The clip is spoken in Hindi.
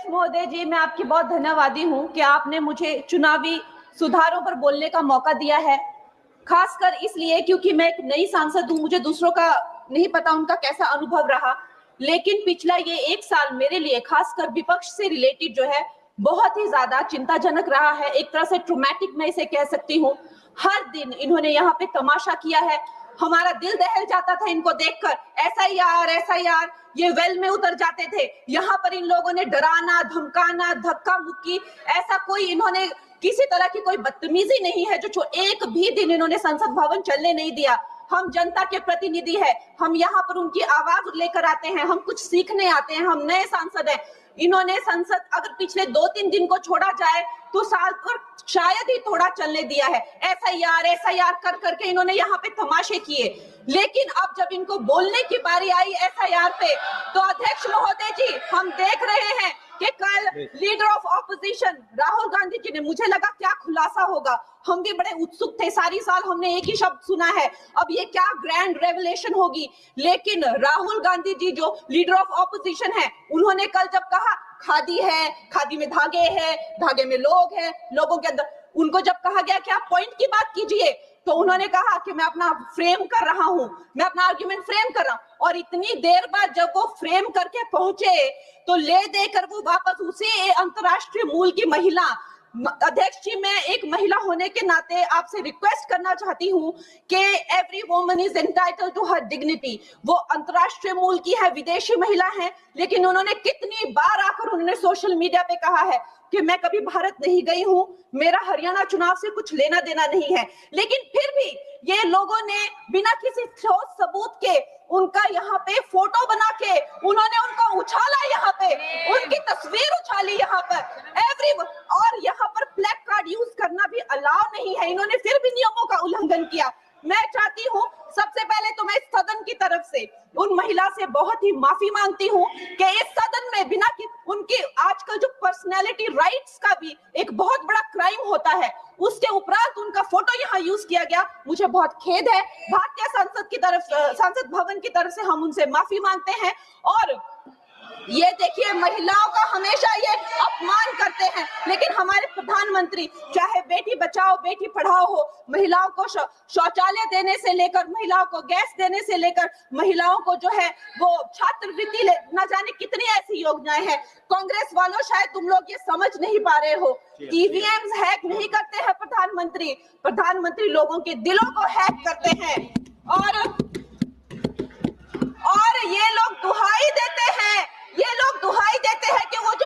अध्यक्ष महोदय जी, मैं आपकी बहुत धन्यवादी हूँ कि आपने मुझे चुनावी सुधारों पर बोलने का मौका दिया है। खासकर इसलिए क्योंकि मैं एक नई सांसद हूँ, मुझे दूसरों का नहीं पता उनका कैसा अनुभव रहा। लेकिन पिछला ये 1 साल मेरे लिए खासकर विपक्ष से रिलेटेड जो है, बहुत ही ज़्यादा चिंताजनक रहा है। एक तरह से ट्रॉमेटिक मैं इसे कह सकती हूँ। हर दिन इन्होंने यहाँ पे तमाशा किया है। हमारा दिल दहल जाता था इनको देखकर, एसआईआर, ये वेल में उतर जाते थे। यहाँ पर इन लोगों ने डराना, धमकाना, धक्का-मुक्की, ऐसा कोई इन्होंने किसी तरह की कोई बदतमीजी नहीं है जो एक भी दिन इन्होंने संसद भवन चलने नहीं दिया। हम जनता के प्रतिनिधि हैं, हम यहाँ पर उनकी आवाज लेकर आते हैं, हम कुछ सीखने आते हैं, हम नए सांसद हैं। इन्होंने संसद अगर पिछले 2-3 दिन को छोड़ा जाए तो साल पर शायद ही थोड़ा चलने दिया है। एसआईआर कर करके इन्होंने यहाँ पे तमाशे किए। लेकिन अब जब इनको बोलने की बारी आई एसआईआर पे, तो अध्यक्ष महोदय जी, हम देख रहे हैं कि कल leader of opposition Rahul Gandhi ji ने, मुझे लगा क्या खुलासा होगा, हम भी बड़े उत्सुक थे। सारी साल हमने एक ही शब्द सुना है, अब ये क्या ग्रैंड रेवलेशन होगी। लेकिन राहुल गांधी जी जो लीडर ऑफ ऑपोजिशन है, उन्होंने कल जब कहा खादी है, खादी में धागे हैं, धागे में लोग हैं, लोगों के अंदर, उनको जब कहा गया कि आप पॉइंट की बात कीजिए, तो उन्होंने कहा कि मैं अपना फ्रेम कर रहा हूं, मैं अपना आर्ग्यूमेंट फ्रेम कर रहा हूं। और इतनी देर बाद जब वो फ्रेम करके पहुंचे, तो ले देकर वो वापस उसी अंतर्राष्ट्रीय मूल की महिला, अध्यक्ष जी, मैं एक महिला होने के नाते आपसे रिक्वेस्ट करना चाहती हूँ कि every woman is entitled to her dignity. वो अंतर्राष्ट्रीय मूल की है, विदेशी महिला है, लेकिन उन्होंने कितनी बार आकर उन्होंने सोशल मीडिया पे कहा है कि मैं कभी भारत नहीं गई हूँ, मेरा हरियाणा चुनाव से कुछ लेना देना नहीं है। लेकिन फिर भी ये लोगों ने बिना किसी ठोस सबूत के उनका यहाँ पे फोटो बना के उन्होंने उनको उछाला, यहाँ पे उनकी तस्वीर उछाली यहाँ पर एवरी, और यहाँ पर ब्लैक कार्ड यूज करना भी अलाउ नहीं है। इन्होंने फिर भी नियमों का उल्लंघन किया। मैं चाहती हूँ सबसे पहले तो मैं सदन की तरफ से उन महिला से बहुत ही माफी मांगती हूँ कि इस सदन में बिना कि उनकी आजकल जो पर्सनैलिटी राइट्स का भी एक बहुत बड़ा क्राइम होता है, उसके उपरांत उनका फोटो यहाँ यूज किया गया। मुझे बहुत खेद है। भारतीय संसद की तरफ, संसद भवन की तरफ से हम उनसे माफी मांगते हैं। और ये देखिए, महिलाओं का हमेशा ये अपमान करते हैं, लेकिन हमारे प्रधानमंत्री चाहे बेटी बचाओ बेटी पढ़ाओ हो, महिलाओं को शौचालय देने से लेकर, महिलाओं को गैस देने से लेकर, महिलाओं को जो है वो छात्रवृत्ति, न जाने कितनी ऐसी योजनाएं हैं। कांग्रेस वालों, शायद तुम लोग ये समझ नहीं पा रहे हो, ईवीएम हैक नहीं करते हैं प्रधानमंत्री लोगों के दिलों को हैक करते हैं। और ये लोग दुहाई देते हैं, ये लोग दुहाई देते हैं कि वो जो